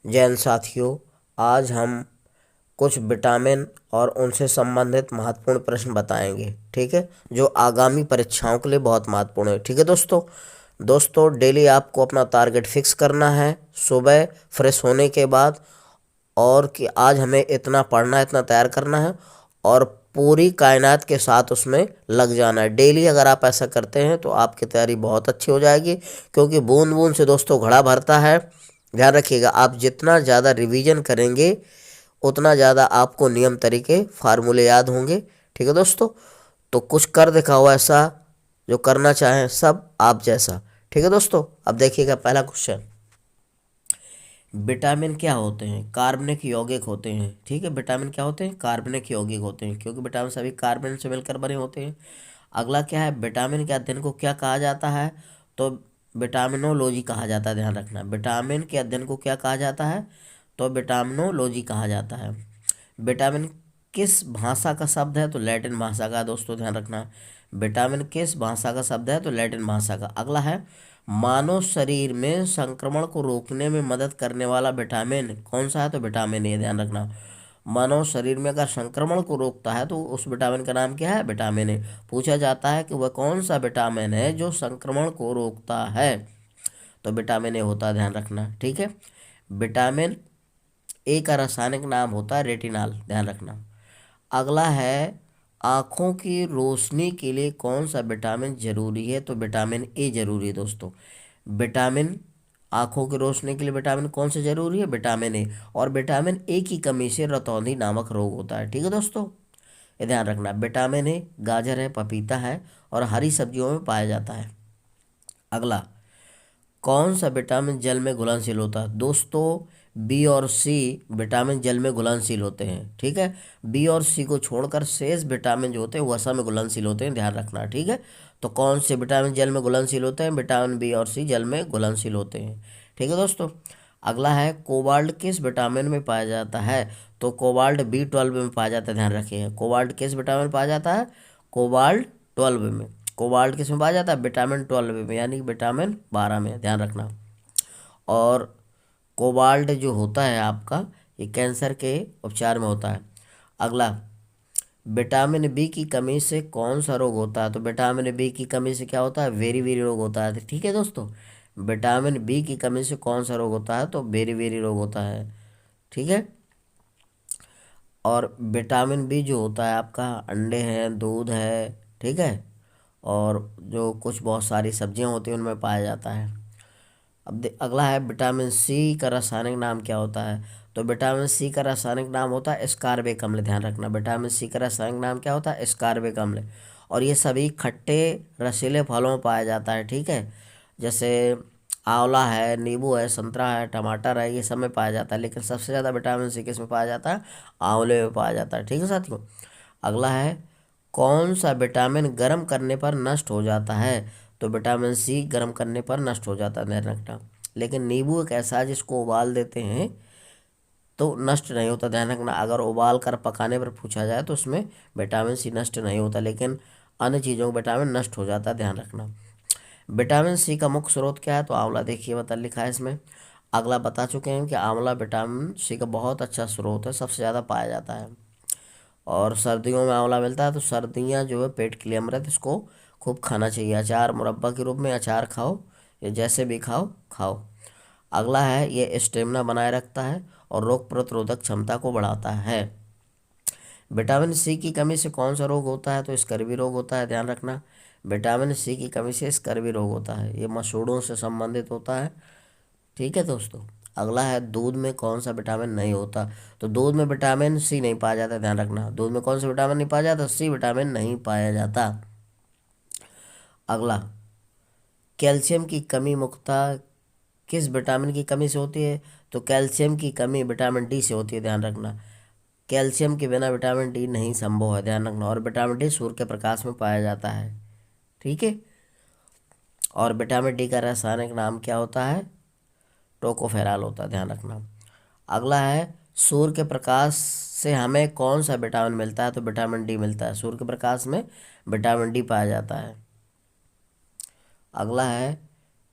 जैन साथियों, आज हम कुछ विटामिन और उनसे संबंधित महत्वपूर्ण प्रश्न बताएंगे। ठीक है, जो आगामी परीक्षाओं के लिए बहुत महत्वपूर्ण है। ठीक है दोस्तों, डेली आपको अपना टारगेट फिक्स करना है सुबह फ्रेश होने के बाद, और कि आज हमें इतना पढ़ना है, इतना तैयार करना है और पूरी कायनात के साथ उसमें लग जाना है। डेली अगर आप ऐसा करते हैं तो आपकी तैयारी बहुत अच्छी हो जाएगी, क्योंकि बूंद बूंद से दोस्तों घड़ा भरता है। ध्यान रखिएगा, आप जितना ज़्यादा रिवीजन करेंगे उतना ज़्यादा आपको नियम तरीके फार्मूले याद होंगे। ठीक है दोस्तों, तो कुछ कर दिखाओ ऐसा जो करना चाहें सब आप जैसा। ठीक है दोस्तों, अब देखिएगा पहला क्वेश्चन। विटामिन क्या होते हैं? कार्बनिक यौगिक होते हैं। ठीक है, विटामिन क्या होते हैं? कार्बनिक यौगिक होते हैं, क्योंकि विटामिन सभी कार्बन से मिलकर बने होते हैं। अगला क्या है? विटामिन के अध्ययन को क्या कहा जाता है? तो विटामिनोलॉजी कहा जाता है। ध्यान रखना, विटामिन के अध्ययन को क्या कहा जाता है? तो विटामिनोलॉजी कहा जाता है। विटामिन किस भाषा का शब्द है? तो लैटिन भाषा का। दोस्तों ध्यान रखना, विटामिन किस भाषा का शब्द है? तो लैटिन भाषा का। अगला है, मानव शरीर में संक्रमण को रोकने में मदद करने वाला विटामिन कौन सा है? तो विटामिन ए। ध्यान रखना, मानव शरीर में अगर संक्रमण को रोकता है तो उस विटामिन का नाम क्या है? Vitamin A. पूछा जाता है कि वह कौन सा विटामिन है जो संक्रमण को रोकता है? तो विटामिन ए होता है। ध्यान रखना, ठीक है। विटामिन ए का रासायनिक नाम होता है रेटिनॉल। ध्यान रखना। अगला है, आँखों की रोशनी के लिए कौन सा विटामिन जरूरी है? तो विटामिन ए जरूरी है दोस्तों। विटामिन आँखों की रोशनी के लिए विटामिन कौन सा जरूरी है? Vitamin A. और विटामिन ए की कमी से रतौंधी नामक रोग होता है। ठीक है दोस्तों, ये ध्यान रखना। विटामिन ए गाजर है, पपीता है और हरी सब्जियों में पाया जाता है। अगला, कौन सा विटामिन जल में घुलनशील होता है? दोस्तों बी और सी विटामिन जल में घुलनशील होते हैं। ठीक है, बी और सी को छोड़कर शेष विटामिन जो होते हैं वसा में घुलनशील होते हैं। ध्यान रखना, ठीक है। तो कौन से विटामिन जल में घुलनशील होते हैं? विटामिन बी और सी जल में घुलनशील होते हैं। ठीक है दोस्तों। अगला है, कोबाल्ट किस विटामिन में पाया जाता है? तो कोबाल्ट B12 में पाया जाता है। ध्यान रखिए, कोबाल्ट किस विटामिन में पाया जाता है? कोबाल्ट 12 में। कोबाल्ट किस में पाया जाता है? विटामिन 12 में, यानी कि विटामिन 12 में। ध्यान रखना। और कोबाल्ट जो होता है आपका, ये कैंसर के उपचार में होता है। अगला, विटामिन बी की कमी से कौन सा रोग होता है? तो विटामिन बी की कमी से क्या होता है? वेरी वेरी रोग होता है। ठीक है दोस्तों, विटामिन बी की कमी से कौन सा रोग होता है? तो वेरी वेरी रोग होता है। ठीक है। और विटामिन बी जो होता है आपका, अंडे हैं, दूध है, ठीक है, और जो कुछ बहुत सारी सब्जियां होती हैं उनमें पाया जाता है। अब अगला है, विटामिन सी का रासायनिक नाम क्या होता है? तो विटामिन सी का रासायनिक नाम होता है स्कारबेक अम्ल। ध्यान रखना, विटामिन सी का रासायनिक नाम क्या होता है? स्कारबेक अम्ल। और ये सभी खट्टे रसीले फलों में पाया जाता है। ठीक है, जैसे आंवला है, नींबू है, संतरा है, टमाटर है, ये सब में पाया जाता है। लेकिन सबसे ज़्यादा विटामिन सी किस में पाया जाता है? आंवले में पाया जाता है। ठीक है साथियों। अगला है, कौन सा विटामिन गर्म करने पर नष्ट हो जाता है? तो विटामिन सी गर्म करने पर नष्ट हो जाता है। ध्यान रखना। लेकिन नींबू एक ऐसा है जिसको उबाल देते हैं तो नष्ट नहीं होता। ध्यान रखना, अगर उबाल कर पकाने पर पूछा जाए तो उसमें विटामिन सी नष्ट नहीं होता, लेकिन अन्य चीज़ों का विटामिन नष्ट हो जाता है। ध्यान रखना। विटामिन सी का मुख्य स्रोत क्या है? तो आंवला। देखिए बता लिखा है इसमें। अगला बता चुके हैं कि आंवला विटामिन सी का बहुत अच्छा स्रोत है, सबसे ज़्यादा पाया जाता है। और सर्दियों में आंवला मिलता है, तो सर्दियाँ जो है पेट के लिए अमृत, इसको खूब खाना चाहिए। अचार मुरब्बा के रूप में अचार खाओ, या जैसे भी खाओ खाओ। अगला है, ये स्टेमिना बनाए रखता है और रोग प्रतिरोधक क्षमता को बढ़ाता है। विटामिन सी की कमी से कौन सा रोग होता है? तो स्कर्वी रोग होता है। ध्यान रखना, विटामिन सी की कमी से स्कर्वी रोग होता है, ये मसूड़ों से संबंधित होता है। ठीक है दोस्तों। अगला है, दूध में कौन सा विटामिन नहीं होता? तो दूध में विटामिन सी नहीं पाया जाता। ध्यान रखना, दूध में कौन सा विटामिन नहीं पाया जाता? सी विटामिन नहीं पाया जाता। अगला, कैल्शियम की कमी मुख्यतः किस विटामिन की कमी से होती है? तो कैल्शियम की कमी विटामिन डी से होती है। ध्यान रखना, कैल्शियम के बिना विटामिन डी नहीं संभव है। ध्यान रखना। और विटामिन डी सूर्य के प्रकाश में पाया जाता है। ठीक है। और विटामिन डी का रासायनिक नाम क्या होता है? टोकोफेरॉल होता है। ध्यान रखना। अगला है, सूर्य के प्रकाश से हमें कौन सा विटामिन मिलता है? तो विटामिन डी मिलता है। सूर्य के प्रकाश में विटामिन डी पाया जाता है। अगला है,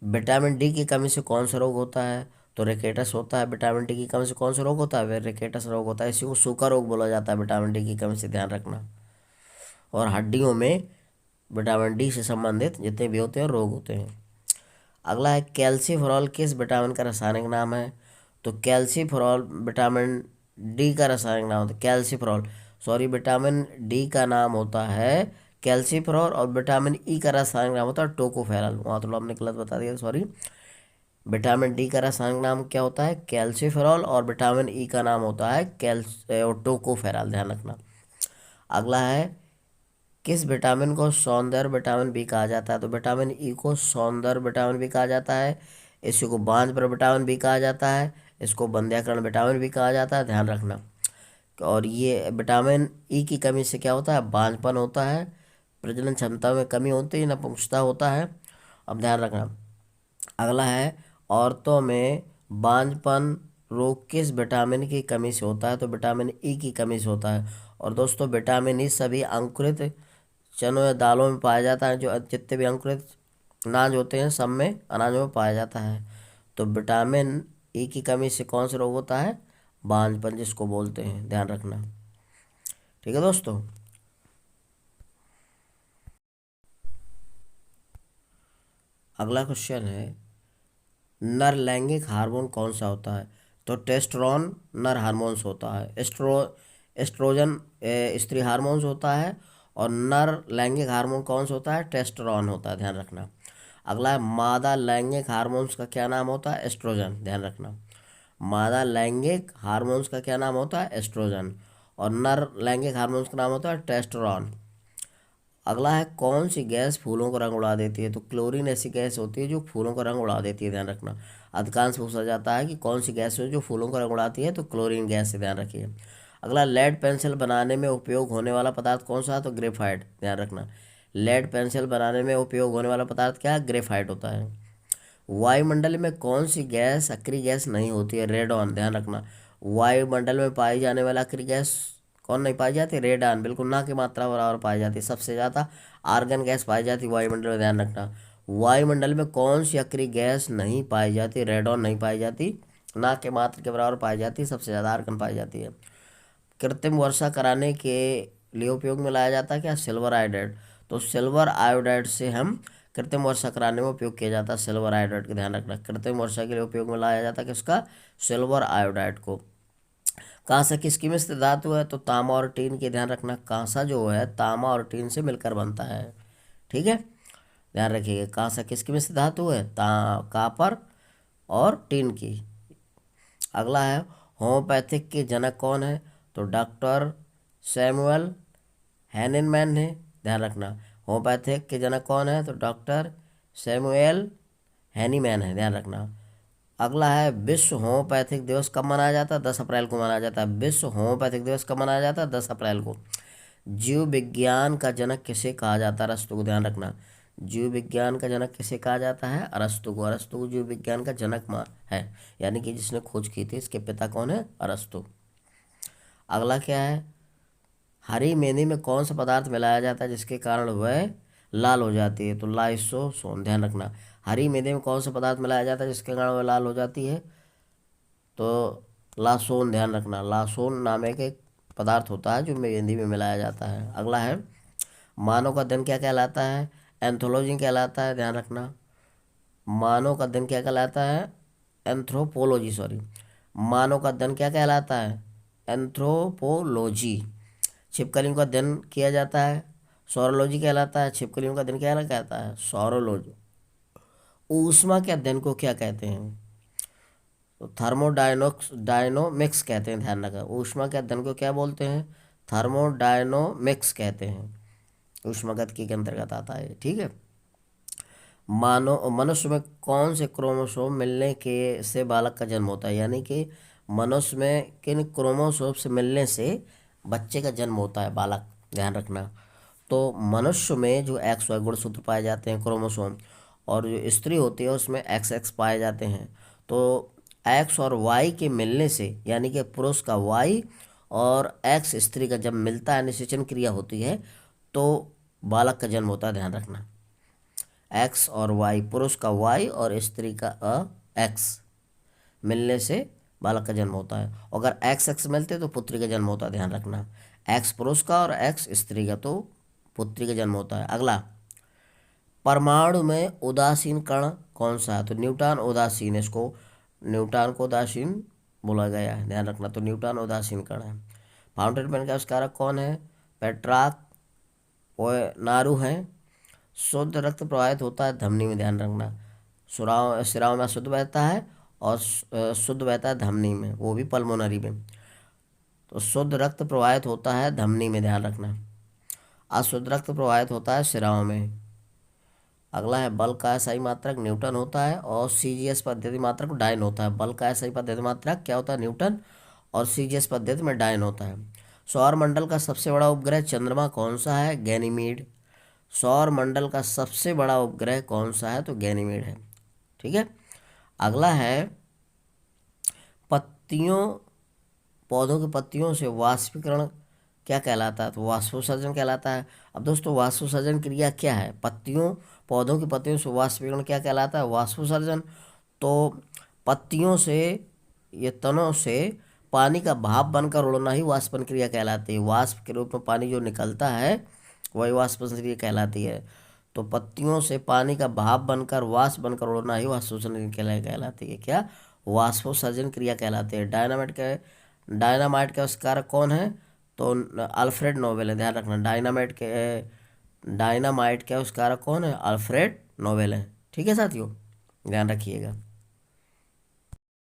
विटामिन डी की कमी से कौन सा रोग होता है? तो रिकेटस होता है। विटामिन डी की कमी से कौन सा रोग होता है? वे रिकेटस रोग होता है। इसी को सूखा रोग बोला जाता है, विटामिन डी की कमी से, ध्यान रखना। और हड्डियों में विटामिन डी से संबंधित जितने भी होते हैं रोग होते हैं। अगला है कैल्सीफेरॉल किस विटामिन का रासायनिक नाम है? तो कैल्सीफेरॉल विटामिन डी का रासायनिक नाम होता है। कैल्सीफेरॉल, सॉरी, विटामिन डी का नाम होता है कैल्सीफेरॉल, और विटामिन ई का रासायनिक नाम होता है टोकोफेरॉल। वहाँ तो आपने गलत बता दिया, सॉरी। विटामिन डी का रासायनिक नाम क्या होता है? कैल्सीफेरॉल, और विटामिन ई का नाम होता है टोकोफेरॉल, ध्यान रखना। अगला है किस विटामिन को सौंदर्य विटामिन बी कहा जाता है? तो विटामिन ई को सौंदर्य विटामिन बी कहा जाता है। इसी को बांझपन विटामिन बी कहा जाता है। इसको बंध्याकरण विटामिन बी कहा जाता है, ध्यान रखना। और ये विटामिन ई की कमी से क्या होता है? बांझपन होता है, प्रजनन क्षमता में कमी होती है, नपुंसकता होता है। अब ध्यान रखना। अगला है औरतों में बांझपन रोग किस विटामिन की कमी से होता है? तो विटामिन ई की कमी से होता है। और दोस्तों, विटामिन ई सभी अंकुरित चनों या दालों में पाया जाता है। जो जितने भी अंकुरित अनाज होते हैं सब में, अनाजों में पाया जाता है। तो विटामिन ई की कमी से कौन सा रोग होता है? बांझपन जिसको बोलते हैं, ध्यान रखना। ठीक है दोस्तों। अगला क्वेश्चन है नर लैंगिक हार्मोन कौन सा होता है? तो टेस्टोस्टेरोन नर हार्मोन्स होता है। एस्ट्रोजन स्त्री हार्मोन्स होता है। और नर लैंगिक हार्मोन कौन सा होता है? टेस्टोस्टेरोन होता है, ध्यान रखना। अगला है मादा लैंगिक हार्मोन्स का क्या नाम होता है? एस्ट्रोजन, ध्यान रखना। मादा लैंगिक हार्मोन्स का क्या नाम होता है? एस्ट्रोजन। और नर लैंगिक हार्मोन्स का नाम होता है टेस्टोस्टेरोन। अगला है कौन सी गैस फूलों का रंग उड़ा देती है? तो क्लोरीन ऐसी गैस होती है जो फूलों का रंग उड़ा देती है, ध्यान रखना। अधिकांश पूछा जाता है कि कौन सी गैस है जो फूलों का रंग उड़ाती है, तो क्लोरीन गैस से, ध्यान रखिए। अगला लेड पेंसिल बनाने में उपयोग होने वाला पदार्थ कौन सा है? तो ग्रेफाइट, ध्यान रखना। लेड पेंसिल बनाने में उपयोग होने वाला पदार्थ क्या है? ग्रेफाइट होता है। वायुमंडल में कौन सी गैस अक्रिय गैस नहीं होती है? रेडॉन, ध्यान रखना। वायुमंडल में पाई जाने वाला अक्रिय गैस कौन नहीं पाई जाती? रेडॉन, बिल्कुल ना की मात्रा बराबर पाई जाती है। सबसे ज़्यादा आर्गन गैस पाई जाती है वायुमंडल में, ध्यान रखना। वायुमंडल में कौन सी अक्रिय गैस नहीं पाई जाती? रेडॉन नहीं पाई जाती, ना के मात्रा के बराबर पाई जाती है, सबसे ज़्यादा आर्गन पाई जाती है। कृत्रिम वर्षा कराने के लिए उपयोग में लाया जाता है क्या? Silver iodide. तो सिल्वर आयोडाइड से हम कृत्रिम वर्षा कराने में उपयोग किया जाता है सिल्वर आयोडाइड का, ध्यान रखना। कृत्रिम वर्षा के लिए उपयोग में लाया जाता है किसका? सिल्वर आयोडाइड को। कांसा किसकी मिश्र धातु है? तो तांबा और टीन की, ध्यान रखना। कांसा जो है तांबा और टीन से मिलकर बनता है, ठीक है, ध्यान रखिएगा। कांसा किसकी मिश्र धातु है? कापर और टीन की। अगला है होम्योपैथिक के जनक कौन है? तो डॉक्टर सैमुअल हैनिमैन है, ध्यान रखना। होम्योपैथिक के जनक कौन है? तो डॉक्टर सैमुअल हैनीमैन है, ध्यान रखना। अगला है विश्व होम्योपैथिक दिवस कब मनाया जाता है? 10 अप्रैल को मनाया जाता है। विश्व होम्योपैथिक दिवस कब मनाया जाता है? 10 अप्रैल को। जीव विज्ञान का जनक किसे कहा जाता है? अरस्तु को, ध्यान रखना। जीव विज्ञान का जनक किसे कहा जाता है? अरस्तु को। अरस्तु को जीव विज्ञान का जनक है, यानी कि जिसने खोज की थी। इसके पिता कौन है? अरस्तु। अगला क्या है हरी मेहंदी में कौन सा पदार्थ मिलाया जाता है जिसके कारण वह लाल हो जाती है? तो लाइसोसोम, ध्यान रखना। हरी मेहंदी में कौन सा पदार्थ मिलाया जाता है जिसके कारण वह लाल हो जाती है? तो लासोन, ध्यान रखना। लासोन नामक एक पदार्थ होता है जो मेहंदी में मिलाया जाता है। अगला है मानव का अध्ययन क्या कहलाता है? एंथोलॉजी कहलाता है, ध्यान रखना। मानव का अध्ययन क्या कहलाता है? Anthropology, sorry. मानव का अध्ययन क्या कहलाता है? एंथ्रोपोलॉजी। छिपकलियों का अध्ययन किया जाता है सौरोलॉजी कहलाता है। छिपकलियों का अध्ययन क्या कहता है? सौरोलॉजी। ऊष्मा के अध्ययन को क्या कहते हैं? तो डायनोमिक्स कहते हैं, ध्यान रखना। ऊष्मा के अध्ययन को क्या बोलते हैं? थर्मोडायनोमिक्स कहते हैं। ऊष्मागतिकी के अंतर्गत आता है, ठीक है। मानव मनुष्य में कौन से क्रोमोसोम मिलने के से बालक का जन्म होता है? यानी कि मनुष्य में किन क्रोमोसोम से मिलने से बच्चे का जन्म होता है, बालक, ध्यान रखना। तो मनुष्य में जो एक्स वाई गुणसूत्र पाए जाते हैं, क्रोमोसोम, और जो स्त्री होती है उसमें एक्स एक्स पाए जाते हैं। तो एक्स और वाई के मिलने से, यानी कि पुरुष का वाई और एक्स स्त्री का जब मिलता है, निषेचन क्रिया होती है, तो बालक का जन्म होता है, ध्यान रखना। एक्स और वाई, पुरुष का वाई और स्त्री का एक्स, मिलने से बालक का जन्म होता है। अगर एक्स एक्स मिलते तो पुत्री का जन्म होता है, ध्यान रखना। एक्स पुरुष का और एक्स स्त्री का तो पुत्री का जन्म होता है। अगला, परमाणु में उदासीन कण कौन सा है? तो न्यूट्रॉन उदासीन है, इसको न्यूट्रॉन को उदासीन बोला गया है, ध्यान रखना। तो न्यूट्रॉन उदासीन कण है। फाउंटेन पेन का आविष्कारक कौन है? पेट्राक पोयनारू है। शुद्ध रक्त प्रवाहित होता है धमनी में, ध्यान रखना। सिराओं में शुद्ध बहता है और शुद्ध बहता है धमनी में, वो भी पल्मोनरी में। तो शुद्ध रक्त प्रवाहित होता है धमनी में, ध्यान रखना। अशुद्ध रक्त प्रवाहित होता है सिराओं में। अगला है, बल का SI मात्रक न्यूटन होता है और CGS पद्धति मात्रक डायन होता है। बल का SI पद्धति मात्रक क्या होता है? न्यूटन, और CGS पद्धति में डायन होता है। सौर मंडल का सबसे बड़ा उपग्रह चंद्रमा कौन सा है? गैनीमीड। सौर मंडल का सबसे बड़ा उपग्रह कौन सा है? तो गैनीमीड है, ठीक है। अगला है, पत्तियों पौधों की पत्तियों से वाष्पीकरण क्या कहलाता है? तो वाष्पोत्सर्जन कहलाता है। अब दोस्तों, वाष्पोत्सर्जन क्रिया क्या है? पौधों की पत्तियों से वाष्पीकरण क्या कहलाता है? वाष्पोत्सर्जन। तो पत्तियों से, ये तनों से पानी का भाप बनकर उड़ना ही वाष्पन क्रिया कहलाती है। वाष्प के रूप में पानी जो निकलता है वही वाष्पन क्रिया कहलाती है। तो पत्तियों से पानी का भाप बनकर वाष्प बनकर उड़ना ही वाष्पोत्सर्जन क्रिया कहलाती है। क्या? वाष्पोत्सर्जन क्रिया कहलाती है। डायनामाइट के आविष्कारक कौन है? तो अल्फ्रेड नोबेल है, ध्यान रखना। डायनामाइट के आविष्कारक कौन है? अल्फ्रेड नोबेल है, ठीक है साथियों, ध्यान रखिएगा।